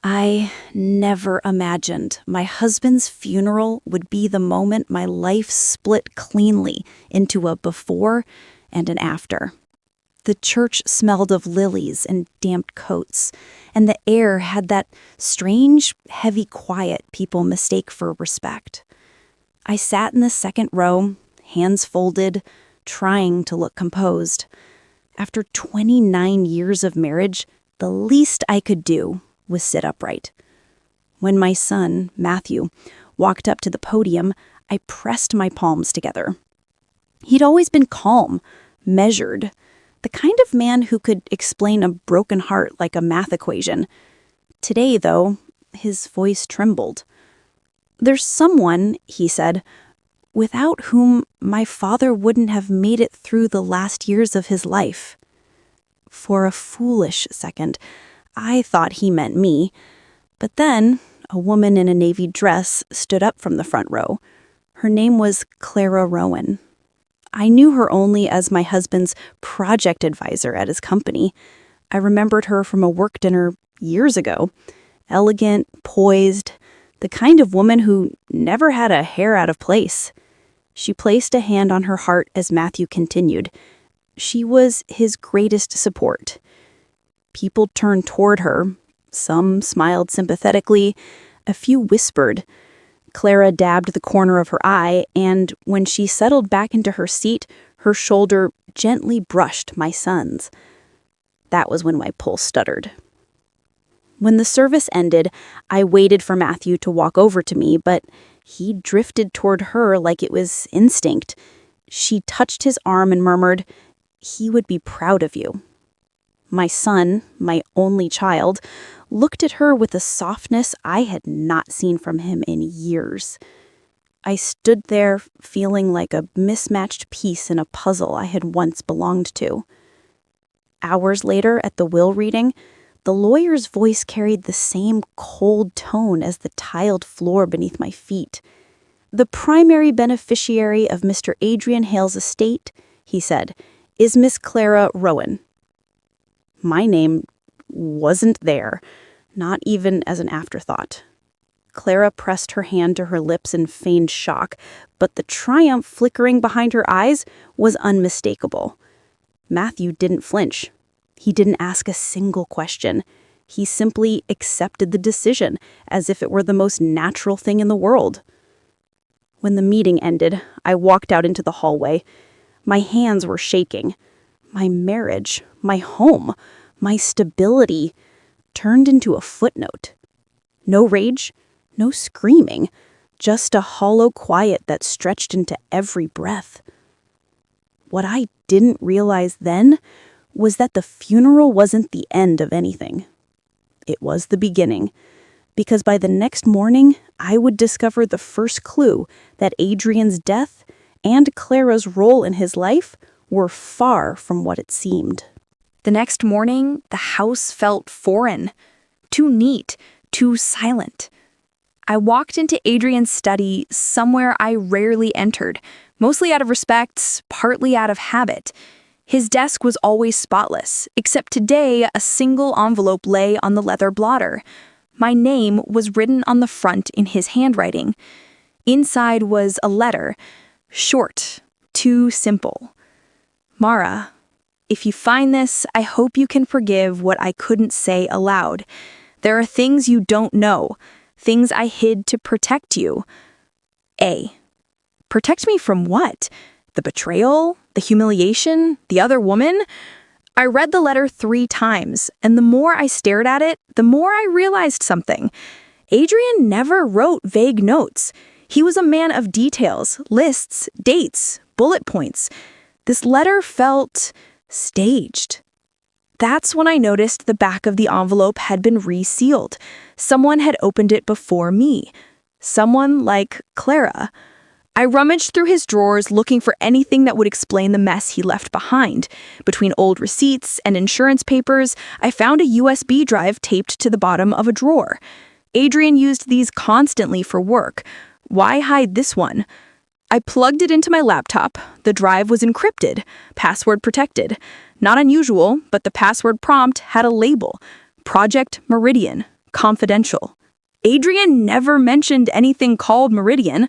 I never imagined my husband's funeral would be the moment my life split cleanly into a before and an after. The church smelled of lilies and damp coats, and the air had that strange, heavy quiet people mistake for respect. I sat in the second row, hands folded, trying to look composed. After 29 years of marriage, the least I could do was sit upright. When my son, Matthew, walked up to the podium, I pressed my palms together. He'd always been calm, measured, the kind of man who could explain a broken heart like a math equation. Today, though, his voice trembled. "There's someone," he said, "without whom my father wouldn't have made it through the last years of his life." For a foolish second, I thought he meant me. But then, a woman in a navy dress stood up from the front row. Her name was Clara Rowan. I knew her only as my husband's project advisor at his company. I remembered her from a work dinner years ago. Elegant, poised, the kind of woman who never had a hair out of place. She placed a hand on her heart as Matthew continued. She was his greatest support. People turned toward her. Some smiled sympathetically. A few whispered. Clara dabbed the corner of her eye, and when she settled back into her seat, her shoulder gently brushed my son's. That was when my pulse stuttered. When the service ended, I waited for Matthew to walk over to me, but he drifted toward her like it was instinct. She touched his arm and murmured, "He would be proud of you." My son, my only child, looked at her with a softness I had not seen from him in years. I stood there feeling like a mismatched piece in a puzzle I had once belonged to. Hours later, at the will reading, the lawyer's voice carried the same cold tone as the tiled floor beneath my feet. "The primary beneficiary of Mr. Adrian Hale's estate," he said, "is Miss Clara Rowan." My name wasn't there, not even as an afterthought. Clara pressed her hand to her lips in feigned shock, but the triumph flickering behind her eyes was unmistakable. Matthew didn't flinch. He didn't ask a single question. He simply accepted the decision as if it were the most natural thing in the world. When the meeting ended, I walked out into the hallway. My hands were shaking. My marriage, my home, my stability turned into a footnote. No rage, no screaming, just a hollow quiet that stretched into every breath. What I didn't realize then was that the funeral wasn't the end of anything. It was the beginning, because by the next morning, I would discover the first clue that Adrian's death and Clara's role in his life were far from what it seemed. The next morning, the house felt foreign, too neat, too silent. I walked into Adrian's study, somewhere I rarely entered, mostly out of respect, partly out of habit. His desk was always spotless, except today a single envelope lay on the leather blotter. My name was written on the front in his handwriting. Inside was a letter, short, too simple. "Mara, if you find this, I hope you can forgive what I couldn't say aloud. There are things you don't know, things I hid to protect you. A. Protect me from what? The betrayal? The humiliation? The other woman?" I read the letter 3 times, and the more I stared at it, the more I realized something. Adrian never wrote vague notes. He was a man of details, lists, dates, bullet points. This letter felt staged. That's when I noticed the back of the envelope had been resealed. Someone had opened it before me. Someone like Clara. I rummaged through his drawers looking for anything that would explain the mess he left behind. Between old receipts and insurance papers, I found a USB drive taped to the bottom of a drawer. Adrian used these constantly for work. Why hide this one? I plugged it into my laptop. The drive was encrypted, password protected. Not unusual, but the password prompt had a label, Project Meridian, confidential. Adrian never mentioned anything called Meridian.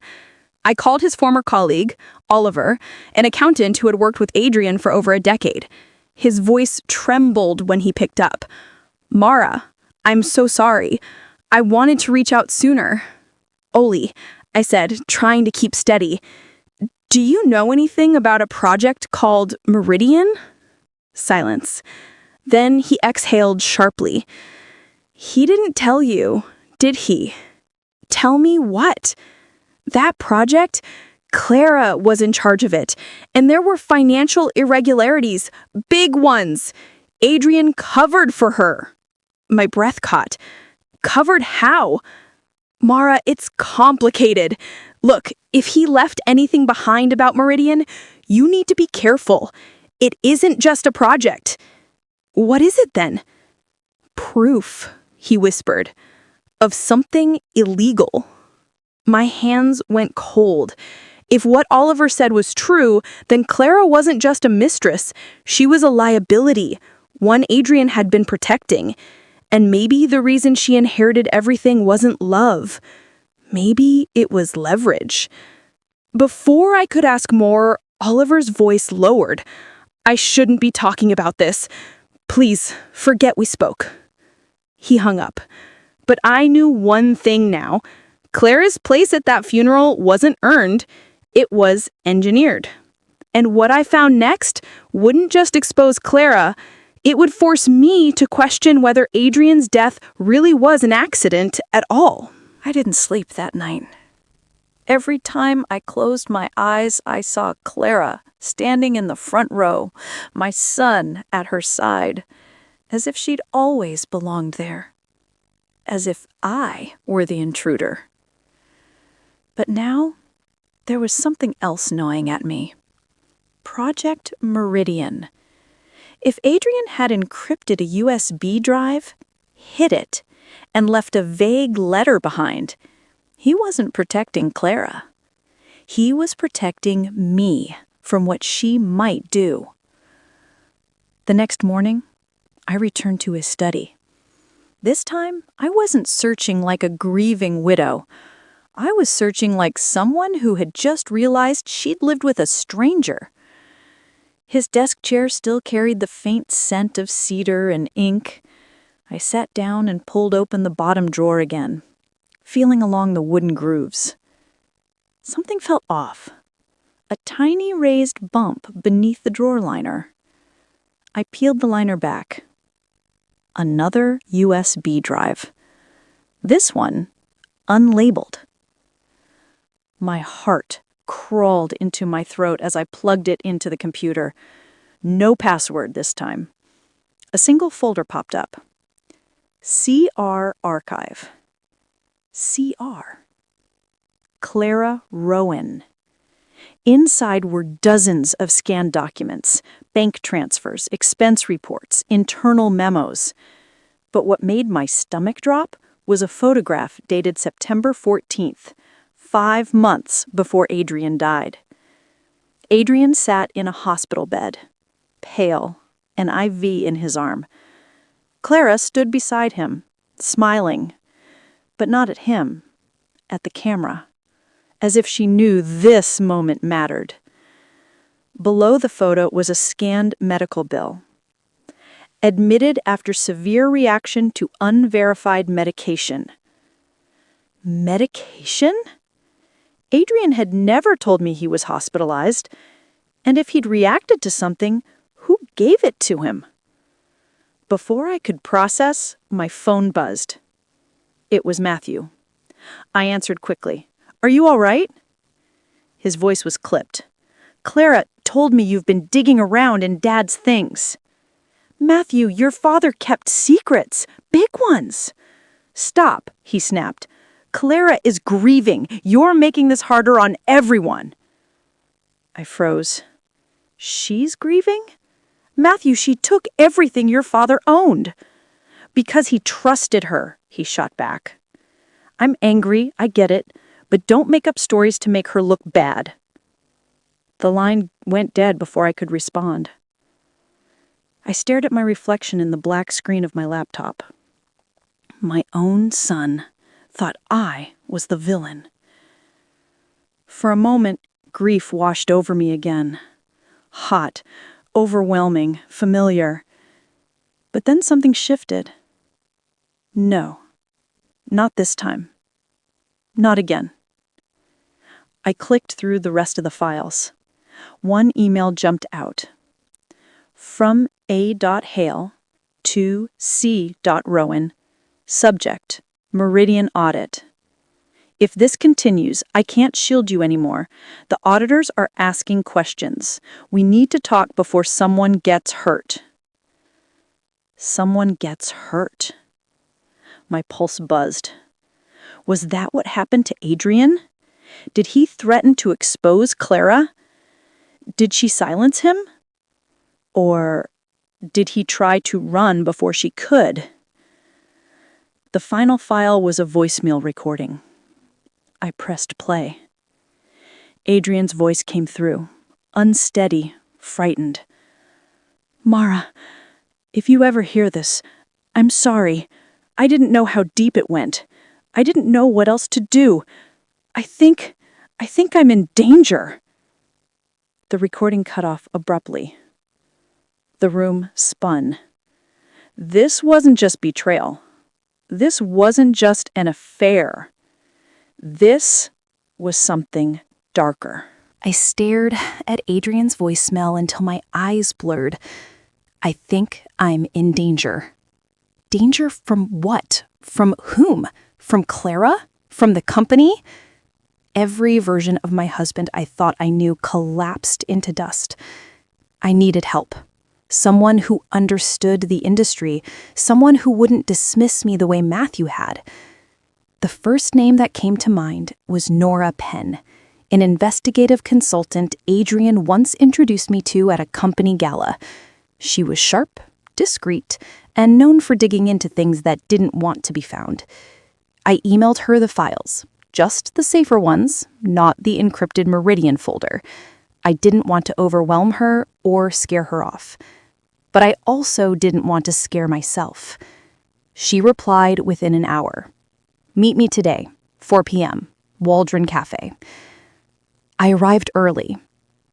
I called his former colleague, Oliver, an accountant who had worked with Adrian for over a decade. His voice trembled when he picked up. "Mara, I'm so sorry. I wanted to reach out sooner." "Oli," I said, trying to keep steady. "Do you know anything about a project called Meridian?" Silence. Then he exhaled sharply. "He didn't tell you, did he?" "Tell me what?" "That project? Clara was in charge of it, and there were financial irregularities, big ones. Adrian covered for her." My breath caught. "Covered how?" "Mara, it's complicated. Look, if he left anything behind about Meridian, you need to be careful. It isn't just a project." "What is it then?" "Proof," he whispered, "of something illegal." My hands went cold. If what Oliver said was true, then Clara wasn't just a mistress. She was a liability, one Adrian had been protecting. And maybe the reason she inherited everything wasn't love. Maybe it was leverage. Before I could ask more, Oliver's voice lowered. "I shouldn't be talking about this. Please, forget we spoke." He hung up. But I knew one thing now. Clara's place at that funeral wasn't earned, it was engineered. And what I found next wouldn't just expose Clara, it would force me to question whether Adrian's death really was an accident at all. I didn't sleep that night. Every time I closed my eyes, I saw Clara standing in the front row, my son at her side, as if she'd always belonged there, as if I were the intruder. But now, there was something else gnawing at me. Project Meridian. If Adrian had encrypted a USB drive, hid it, and left a vague letter behind, he wasn't protecting Clara. He was protecting me from what she might do. The next morning, I returned to his study. This time, I wasn't searching like a grieving widow. I was searching like someone who had just realized she'd lived with a stranger. His desk chair still carried the faint scent of cedar and ink. I sat down and pulled open the bottom drawer again, feeling along the wooden grooves. Something felt off. A tiny raised bump beneath the drawer liner. I peeled the liner back. Another USB drive. This one, unlabeled. My heart crawled into my throat as I plugged it into the computer. No password this time. A single folder popped up. CR Archive. CR. Clara Rowan. Inside were dozens of scanned documents, bank transfers, expense reports, internal memos. But what made my stomach drop was a photograph dated September 14th, 5 months before Adrian died. Adrian sat in a hospital bed, pale, an IV in his arm. Clara stood beside him, smiling, but not at him, at the camera, as if she knew this moment mattered. Below the photo was a scanned medical bill. Admitted after severe reaction to unverified medication. Medication? Adrian had never told me he was hospitalized, and if he'd reacted to something, who gave it to him? Before I could process, my phone buzzed. It was Matthew. I answered quickly. "Are you all right?" His voice was clipped. "Clara told me you've been digging around in Dad's things." "Matthew, your father kept secrets, big ones." "Stop," he snapped. "Clara is grieving. You're making this harder on everyone." I froze. She's grieving? Matthew, she took everything your father owned. Because he trusted her, he shot back. I'm angry, I get it, but don't make up stories to make her look bad. The line went dead before I could respond. I stared at my reflection in the black screen of my laptop. my own son, thought I was the villain. For a moment, grief washed over me again. Hot, overwhelming, familiar. But then something shifted. No, not this time. Not again. I clicked through the rest of the files. One email jumped out. From A.Hale to C.Rowan. Subject: Meridian Audit. If this continues, I can't shield you anymore. The auditors are asking questions. We need to talk before someone gets hurt. Someone gets hurt. My pulse buzzed. Was that what happened to Adrian? Did he threaten to expose Clara? Did she silence him? Or did he try to run before she could? The final file was a voicemail recording. I pressed play. Adrian's voice came through, unsteady, frightened. "Mara, if you ever hear this, I'm sorry. I didn't know how deep it went. I didn't know what else to do. I think I'm in danger." The recording cut off abruptly. The room spun. This wasn't just betrayal. This wasn't just an affair. This was something darker. I stared at Adrian's voicemail until my eyes blurred. I think I'm in danger. Danger from what? From whom? From Clara? From the company? Every version of my husband I thought I knew collapsed into dust. I needed help. Someone who understood the industry. Someone who wouldn't dismiss me the way Matthew had. The first name that came to mind was Nora Penn, an investigative consultant Adrian once introduced me to at a company gala. She was sharp, discreet, and known for digging into things that didn't want to be found. I emailed her the files, just the safer ones, not the encrypted Meridian folder. I didn't want to overwhelm her or scare her off. But I also didn't want to scare myself. She replied within an hour. "Meet me today, 4 p.m., Waldron Cafe." I arrived early.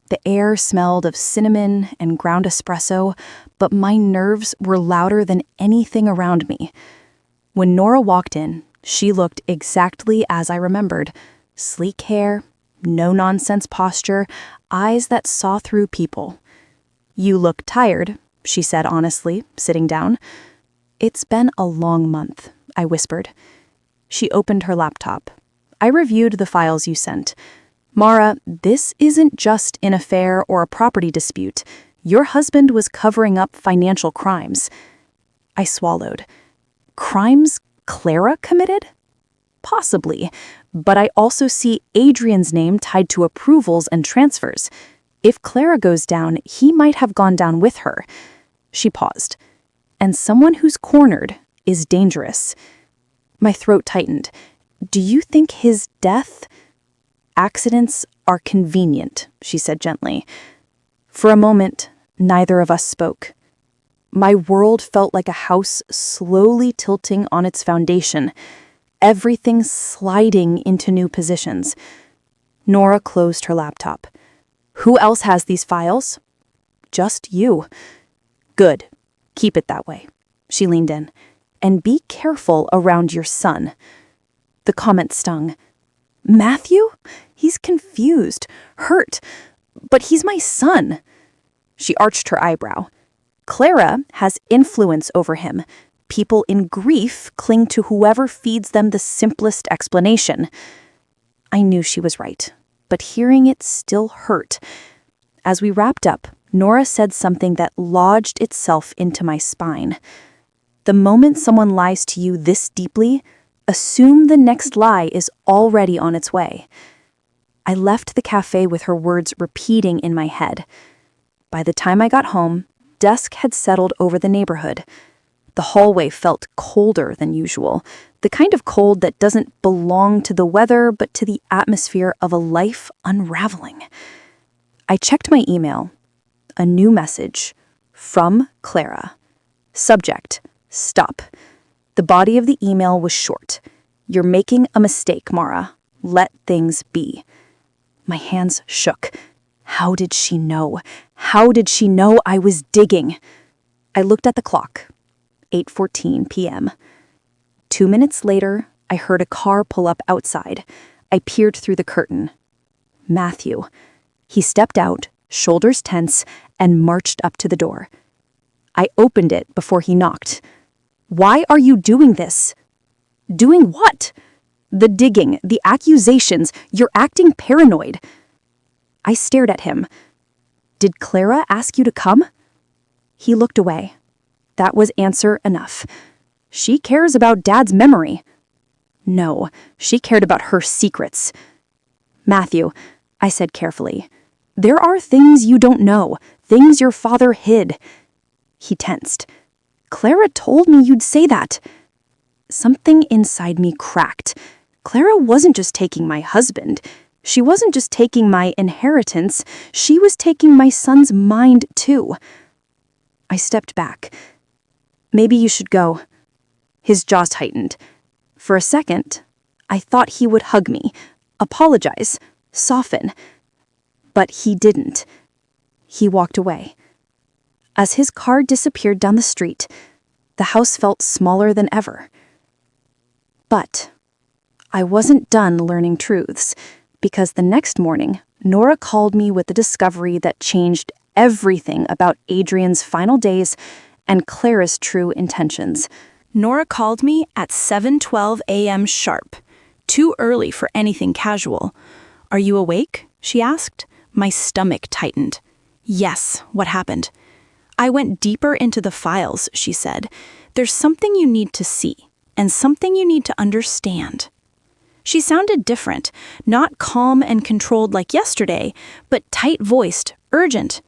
The air smelled of cinnamon and ground espresso, but my nerves were louder than anything around me. When Nora walked in, she looked exactly as I remembered. Sleek hair, no-nonsense posture, eyes that saw through people. "You look tired," she said honestly, sitting down. "It's been a long month," I whispered. She opened her laptop. "I reviewed the files you sent. Mara, this isn't just an affair or a property dispute. Your husband was covering up financial crimes." I swallowed. Crimes Clara committed? Possibly, but I also see Adrian's name tied to approvals and transfers. If Clara goes down, he might have gone down with her. She paused. And someone who's cornered is dangerous. My throat tightened. "Do you think his death?" "Accidents are convenient," she said gently. For a moment, neither of us spoke. My world felt like a house slowly tilting on its foundation, everything sliding into new positions. Nora closed her laptop. "Who else has these files?" "Just you." "Good. Keep it that way." She leaned in. "And be careful around your son." The comment stung. "Matthew? He's confused, hurt, but he's my son." She arched her eyebrow. "Clara has influence over him. People in grief cling to whoever feeds them the simplest explanation." I knew she was right, but hearing it still hurt. As we wrapped up, Nora said something that lodged itself into my spine. "The moment someone lies to you this deeply, assume the next lie is already on its way." I left the cafe with her words repeating in my head. By the time I got home, dusk had settled over the neighborhood. The hallway felt colder than usual, the kind of cold that doesn't belong to the weather but to the atmosphere of a life unraveling. I checked my email. A new message. From Clara. Subject: Stop. The body of the email was short. "You're making a mistake, Mara. Let things be." My hands shook. How did she know? How did she know I was digging? I looked at the clock. 8:14 p.m. 2 minutes later, I heard a car pull up outside. I peered through the curtain. Matthew. He stepped out, shoulders tense, and marched up to the door. I opened it before he knocked. "Why are you doing this?" "Doing what?" "The digging, the accusations. You're acting paranoid." I stared at him. "Did Clara ask you to come?" He looked away. That was answer enough. "She cares about Dad's memory." No, she cared about her secrets. "Matthew," I said carefully, "there are things you don't know, things your father hid." He tensed. "Clara told me you'd say that." Something inside me cracked. Clara wasn't just taking my husband. She wasn't just taking my inheritance. She was taking my son's mind, too. I stepped back. "Maybe you should go." His jaws tightened. For a second, I thought he would hug me, apologize, soften. But he didn't. He walked away. As his car disappeared down the street, the house felt smaller than ever. But I wasn't done learning truths, because the next morning, Nora called me with the discovery that changed everything about Adrian's final days and Clara's true intentions. Nora called me at 7:12 a.m. sharp, too early for anything casual. "Are you awake?" she asked. My stomach tightened. "Yes, what happened?" "I went deeper into the files," she said. "There's something you need to see, and something you need to understand." She sounded different, not calm and controlled like yesterday, but tight-voiced, urgent.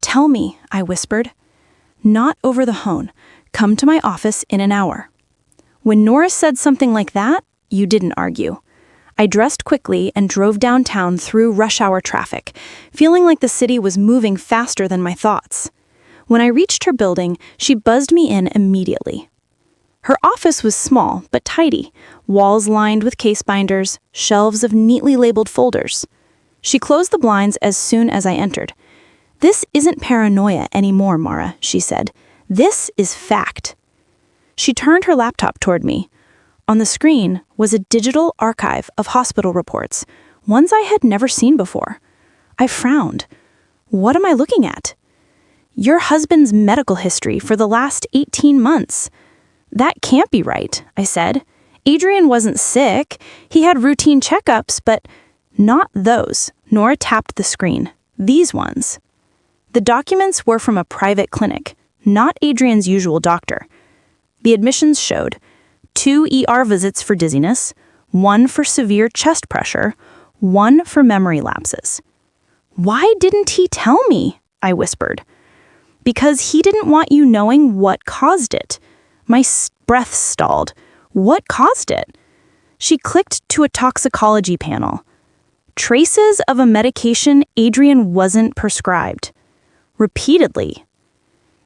"Tell me," I whispered. "Not over the phone. Come to my office in an hour." When Nora said something like that, you didn't argue. I dressed quickly and drove downtown through rush hour traffic, feeling like the city was moving faster than my thoughts. When I reached her building, she buzzed me in immediately. Her office was small but tidy, walls lined with case binders, shelves of neatly labeled folders. She closed the blinds as soon as I entered. "This isn't paranoia anymore, Mara," she said. "This is fact." She turned her laptop toward me. On the screen was a digital archive of hospital reports, ones I had never seen before. I frowned. "What am I looking at?" "Your husband's medical history for the last 18 months. "That can't be right," I said. "Adrian wasn't sick. He had routine checkups, but not those." Nora tapped the screen. "These ones." The documents were from a private clinic, not Adrian's usual doctor. The admissions showed 2 ER visits for dizziness, 1 for severe chest pressure, 1 for memory lapses. "Why didn't he tell me?" I whispered. "Because he didn't want you knowing what caused it." My breath stalled. "What caused it?" She clicked to a toxicology panel. Traces of a medication Adrian wasn't prescribed. Repeatedly.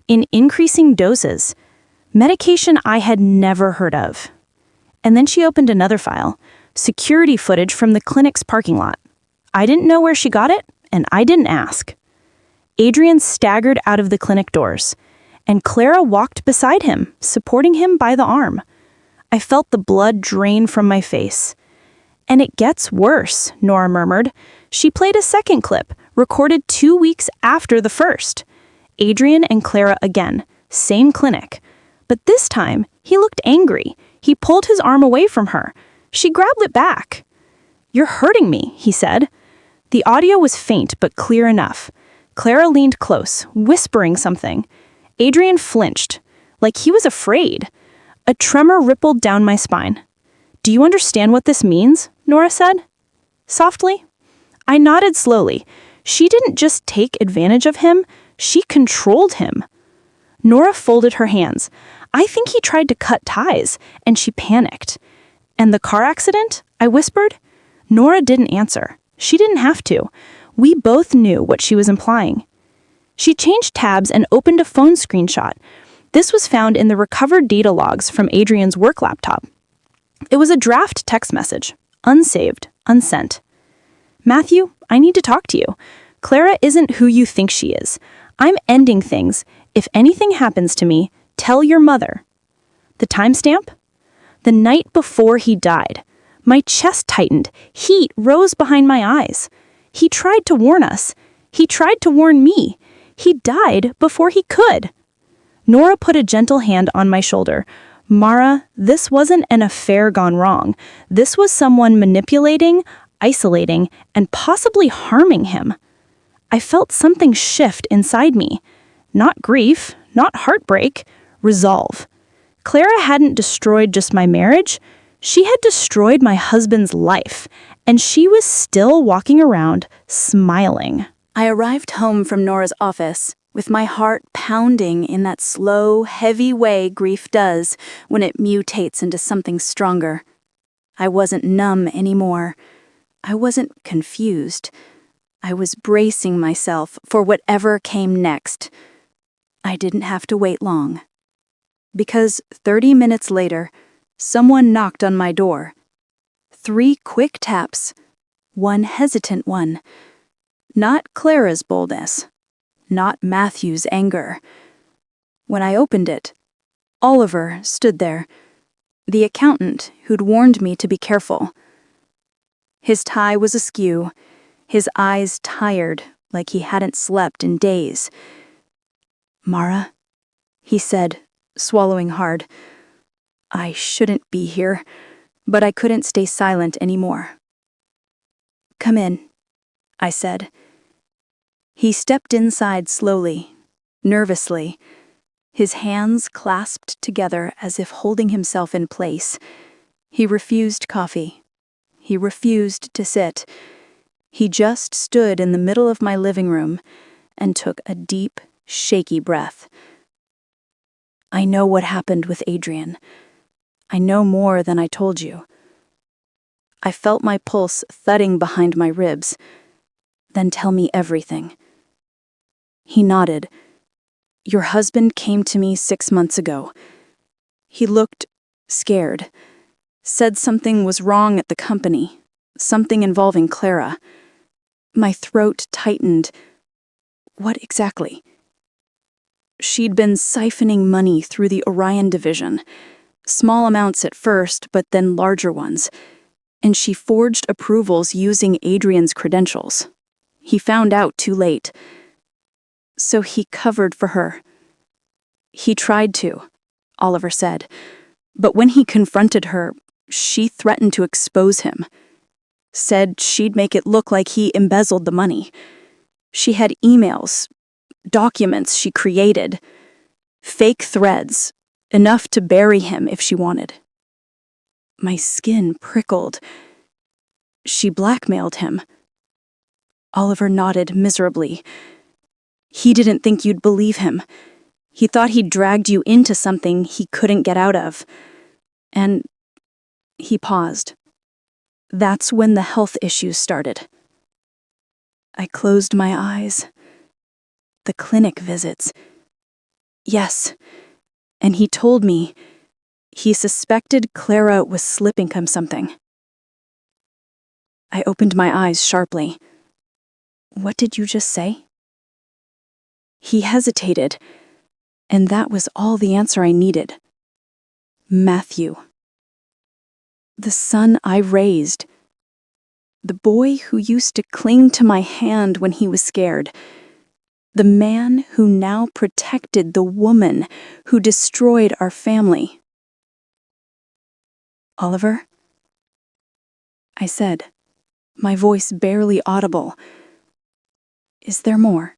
In increasing doses. Medication I had never heard of. And then she opened another file. Security footage from the clinic's parking lot. I didn't know where she got it, and I didn't ask. Adrian staggered out of the clinic doors, and Clara walked beside him, supporting him by the arm. I felt the blood drain from my face. "And it gets worse," Nora murmured. She played a second clip, recorded 2 weeks after the first. Adrian and Clara again, same clinic. But this time, he looked angry. He pulled his arm away from her. She grabbed it back. "You're hurting me," he said. The audio was faint but clear enough. Clara leaned close, whispering something. Adrian flinched, like he was afraid. A tremor rippled down my spine. "Do you understand what this means?" Nora said, softly. I nodded slowly. She didn't just take advantage of him, she controlled him. Nora folded her hands. "I think he tried to cut ties," and she panicked. "And the car accident?" I whispered. Nora didn't answer. She didn't have to. We both knew what she was implying. She changed tabs and opened a phone screenshot. This was found in the recovered data logs from Adrian's work laptop. It was a draft text message, unsaved, unsent. Matthew, I need to talk to you. Clara isn't who you think she is. I'm ending things. If anything happens to me, tell your mother. The timestamp? The night before he died. My chest tightened. Heat rose behind my eyes. He tried to warn us. He tried to warn me. He died before he could. Nora put a gentle hand on my shoulder. Mara, this wasn't an affair gone wrong. This was someone manipulating, isolating, and possibly harming him. I felt something shift inside me. Not grief, not heartbreak, resolve. Clara hadn't destroyed just my marriage. She had destroyed my husband's life, and she was still walking around, smiling. I arrived home from Nora's office, with my heart pounding in that slow, heavy way grief does when it mutates into something stronger. I wasn't numb anymore. I wasn't confused. I was bracing myself for whatever came next. I didn't have to wait long. Because 30 minutes later, someone knocked on my door. 3 quick taps, 1 hesitant one. Not Clara's boldness, not Matthew's anger. When I opened it, Oliver stood there, the accountant who'd warned me to be careful. His tie was askew, his eyes tired like he hadn't slept in days. "Mara," he said, swallowing hard. I shouldn't be here, but I couldn't stay silent anymore. "Come in," I said. He stepped inside slowly, nervously, his hands clasped together as if holding himself in place. He refused coffee. He refused to sit. He just stood in the middle of my living room and took a deep, shaky breath. "I know what happened with Adrian. I know more than I told you." I felt my pulse thudding behind my ribs. "Then tell me everything." He nodded. "Your husband came to me 6 months ago. He looked scared. Said something was wrong at the company, something involving Clara. My throat tightened. What exactly? She'd been siphoning money through the Orion division. Small amounts at first, but then larger ones. And she forged approvals using Adrian's credentials. He found out too late. So he covered for her. He tried to, Oliver said. But when he confronted her, she threatened to expose him. Said she'd make it look like he embezzled the money. She had emails, documents she created, fake threads, enough to bury him if she wanted. My skin prickled. She blackmailed him. Oliver nodded miserably. He didn't think you'd believe him. He thought he'd dragged you into something he couldn't get out of. And he paused. That's when the health issues started. I closed my eyes. The clinic visits. Yes. And he told me he suspected Clara was slipping him something. I opened my eyes sharply. What did you just say? He hesitated, and that was all the answer I needed. Matthew. The son I raised. The boy who used to cling to my hand when he was scared. The man who now protected the woman who destroyed our family. Oliver? I said, my voice barely audible. Is there more?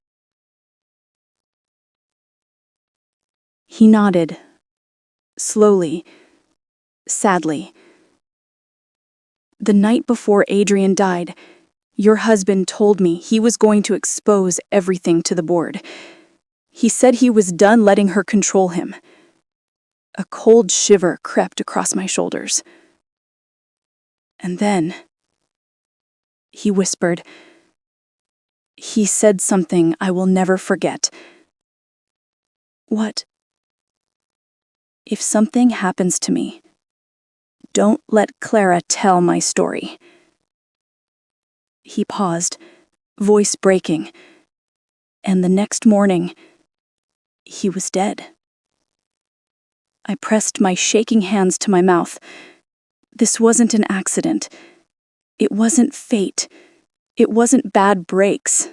He nodded, slowly, sadly. The night before Adrian died, your husband told me he was going to expose everything to the board. He said he was done letting her control him. A cold shiver crept across my shoulders. And then, he whispered, he said something I will never forget. What? If something happens to me, don't let Clara tell my story." He paused, voice breaking, and the next morning, he was dead. I pressed my shaking hands to my mouth. This wasn't an accident. It wasn't fate. It wasn't bad breaks.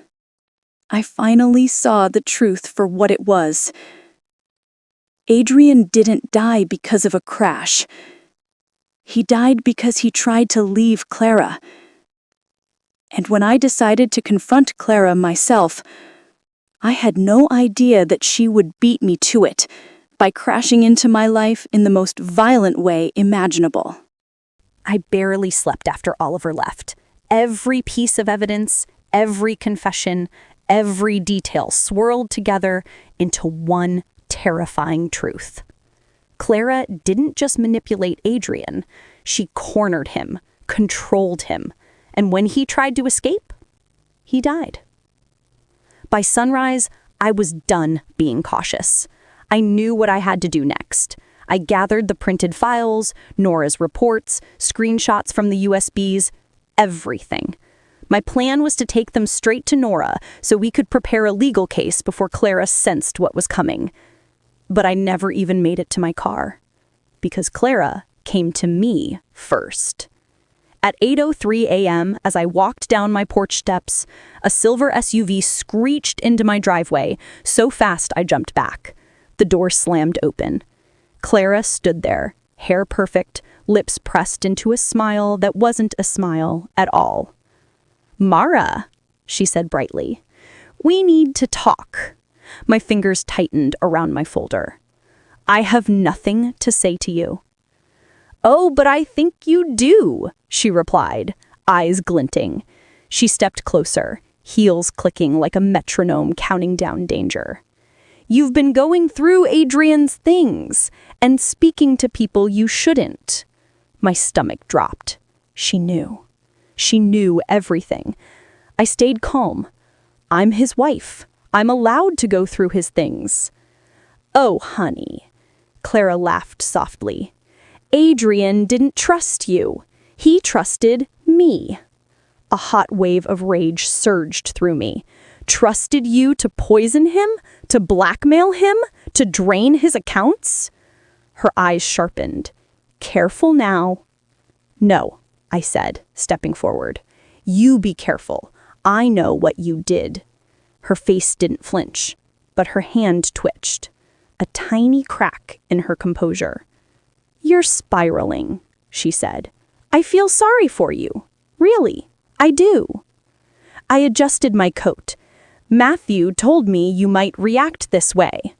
I finally saw the truth for what it was. Adrian didn't die because of a crash. He died because he tried to leave Clara. And when I decided to confront Clara myself, I had no idea that she would beat me to it by crashing into my life in the most violent way imaginable. I barely slept after Oliver left. Every piece of evidence, every confession, every detail swirled together into one terrifying truth. Clara didn't just manipulate Adrian, she cornered him, controlled him, and when he tried to escape, he died. By sunrise, I was done being cautious. I knew what I had to do next. I gathered the printed files, Nora's reports, screenshots from the USBs, everything. My plan was to take them straight to Nora so we could prepare a legal case before Clara sensed what was coming. But I never even made it to my car, because Clara came to me first. At 8:03 a.m., as I walked down my porch steps, a silver SUV screeched into my driveway so fast I jumped back. The door slammed open. Clara stood there, hair perfect, lips pressed into a smile that wasn't a smile at all. "Mara," she said brightly, "we need to talk." My fingers tightened around my folder. "I have nothing to say to you." "Oh, but I think you do," she replied, eyes glinting. She stepped closer, heels clicking like a metronome counting down danger. "You've been going through Adrian's things and speaking to people you shouldn't." My stomach dropped. She knew. She knew everything. I stayed calm. I'm his wife. I'm allowed to go through his things. "Oh, honey," Clara laughed softly. "Adrian didn't trust you. He trusted me." A hot wave of rage surged through me. "Trusted you to poison him? To blackmail him? To drain his accounts?" Her eyes sharpened. "Careful now." "No," I said, stepping forward. "You be careful. I know what you did." Her face didn't flinch, but her hand twitched. A tiny crack in her composure. "You're spiraling," she said. "I feel sorry for you. Really, I do." I adjusted my coat. "Matthew told me you might react this way."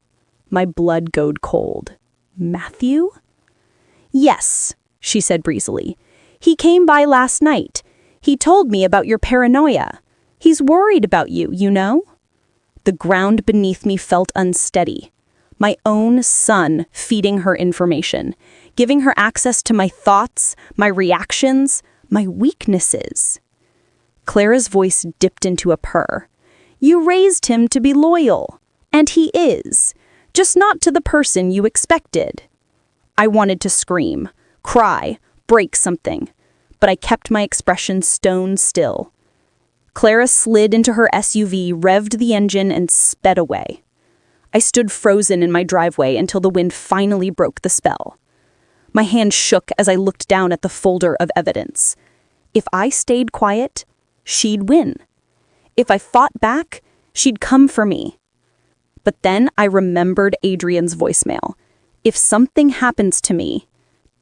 My blood glowed cold. "Matthew?" "Yes," she said breezily. "He came by last night. He told me about your paranoia. He's worried about you, you know?" The ground beneath me felt unsteady. My own son feeding her information, giving her access to my thoughts, my reactions, my weaknesses. Clara's voice dipped into a purr. "You raised him to be loyal, and he is, just not to the person you expected." I wanted to scream, cry, break something, but I kept my expression stone still. Clara slid into her SUV, revved the engine, and sped away. I stood frozen in my driveway until the wind finally broke the spell. My hand shook as I looked down at the folder of evidence. If I stayed quiet, she'd win. If I fought back, she'd come for me. But then I remembered Adrian's voicemail. If something happens to me,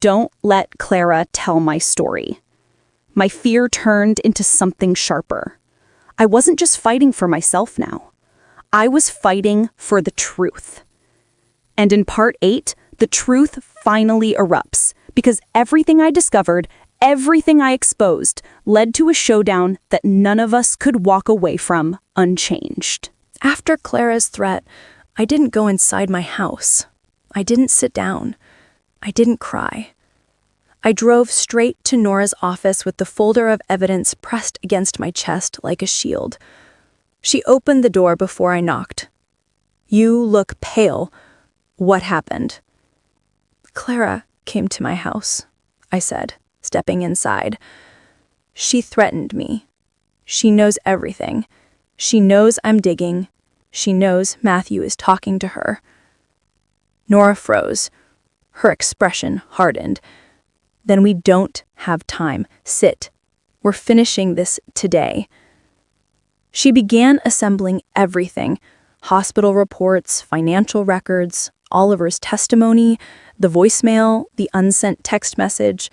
don't let Clara tell my story. My fear turned into something sharper. I wasn't just fighting for myself now. I was fighting for the truth. And in part 8, the truth finally erupts, because everything I discovered, everything I exposed, led to a showdown that none of us could walk away from unchanged. After Clara's threat, I didn't go inside my house. I didn't sit down. I didn't cry. I drove straight to Nora's office with the folder of evidence pressed against my chest like a shield. She opened the door before I knocked. "You look pale. What happened?" Clara came to my house, I said, stepping inside. She threatened me. She knows everything. She knows I'm digging. She knows Matthew is talking to her. Nora froze. Her expression hardened. Then we don't have time. Sit. We're finishing this today. She began assembling everything: hospital reports, financial records, Oliver's testimony, the voicemail, the unsent text message,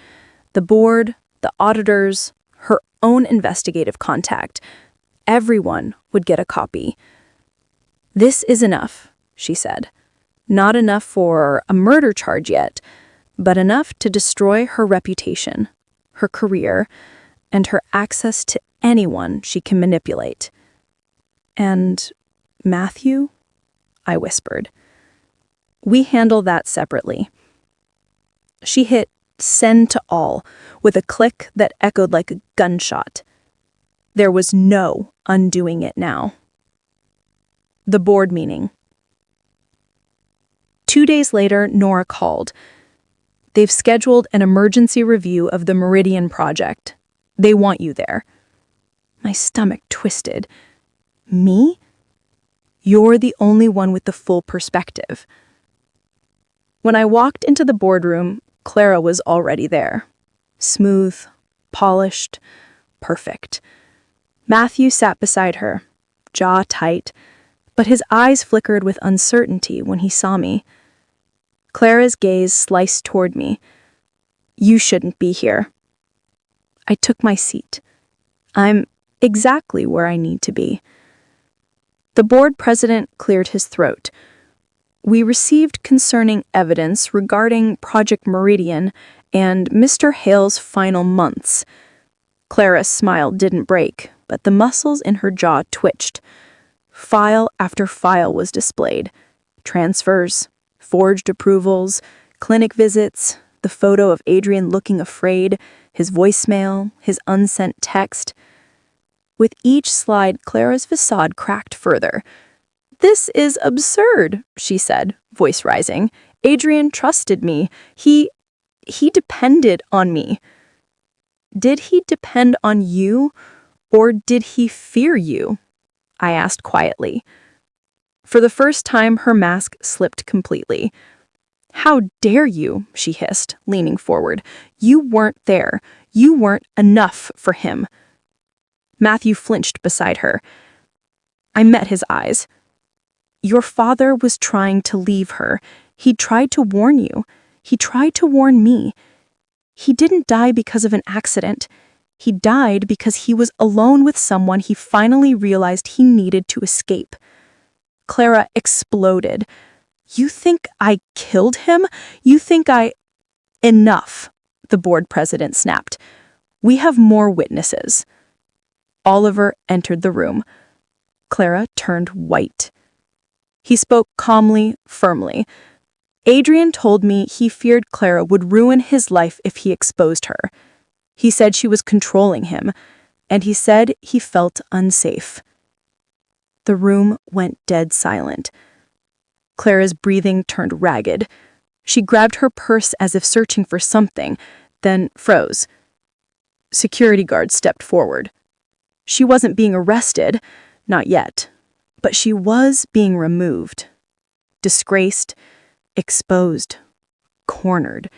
the board, the auditors, her own investigative contact. Everyone would get a copy. "This is enough," she said. "Not enough for a murder charge yet, but enough to destroy her reputation, her career, and her access to anyone she can manipulate." "And Matthew?" I whispered. "We handle that separately." She hit send to all with a click that echoed like a gunshot. There was no undoing it now. The board meeting. 2 days later, Nora called. "They've scheduled an emergency review of the Meridian project. They want you there." My stomach twisted. "Me? You're the only one with the full perspective." When I walked into the boardroom, Clara was already there. Smooth, polished, perfect. Matthew sat beside her, jaw tight, but his eyes flickered with uncertainty when he saw me. Clara's gaze sliced toward me. "You shouldn't be here." I took my seat. I'm exactly where I need to be. The board president cleared his throat. "We received concerning evidence regarding Project Meridian and Mr. Hale's final months." Clara's smile didn't break, but the muscles in her jaw twitched. File after file was displayed. Transfers, forged approvals, clinic visits, the photo of Adrian looking afraid, his voicemail, his unsent text. With each slide, Clara's facade cracked further. "This is absurd," she said, voice rising. "Adrian trusted me. He depended on me." "Did he depend on you, or did he fear you?" I asked quietly. For the first time, her mask slipped completely. "How dare you?" she hissed, leaning forward. "You weren't there. You weren't enough for him." Matthew flinched beside her. I met his eyes. "Your father was trying to leave her. He tried to warn you. He tried to warn me. He didn't die because of an accident. He died because he was alone with someone he finally realized he needed to escape." Clara exploded. "You think I killed him? You think I—" "Enough," the board president snapped. "We have more witnesses." Oliver entered the room. Clara turned white. He spoke calmly, firmly. "Adrian told me he feared Clara would ruin his life if he exposed her. He said she was controlling him, and he said he felt unsafe." The room went dead silent. Clara's breathing turned ragged. She grabbed her purse as if searching for something, then froze. Security guards stepped forward. She wasn't being arrested, not yet, but she was being removed. Disgraced, exposed, cornered,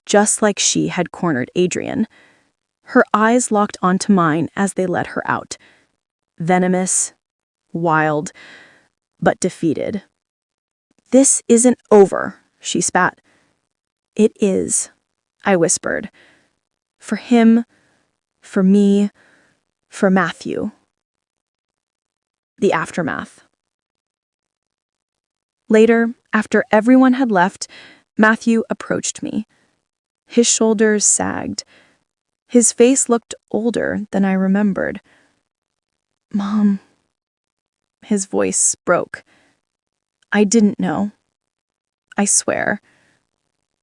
just like she had cornered Adrian. Her eyes locked onto mine as they let her out. Venomous, wild, but defeated. "This isn't over," she spat. "It is," I whispered. "For him, for me, for Matthew." The aftermath. Later, after everyone had left, Matthew approached me. His shoulders sagged. His face looked older than I remembered. "Mom," his voice broke. "I didn't know. I swear,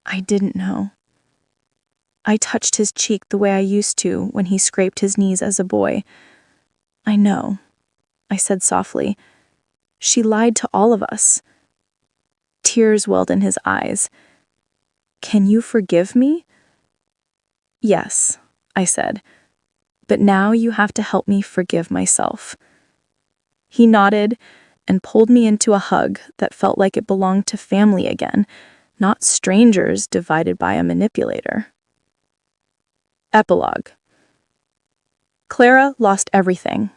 I didn't know." I touched his cheek the way I used to when he scraped his knees as a boy. "I know," I said softly. "She lied to all of us." Tears welled in his eyes. "Can you forgive me?" "Yes," I said, "but now you have to help me forgive myself." He nodded and pulled me into a hug that felt like it belonged to family again, not strangers divided by a manipulator. Epilogue. Clara lost everything.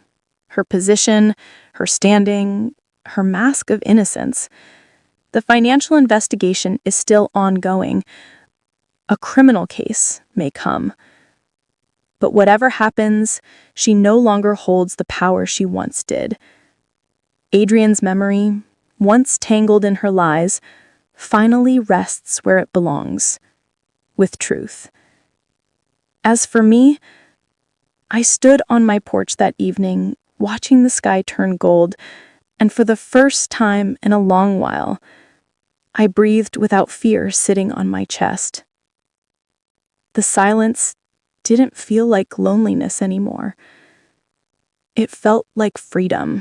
Her position, her standing, her mask of innocence. The financial investigation is still ongoing. A criminal case may come. But whatever happens, she no longer holds the power she once did. Adrian's memory, once tangled in her lies, finally rests where it belongs, with truth. As for me, I stood on my porch that evening, watching the sky turn gold, and for the first time in a long while, I breathed without fear sitting on my chest. The silence didn't feel like loneliness anymore. It felt like freedom.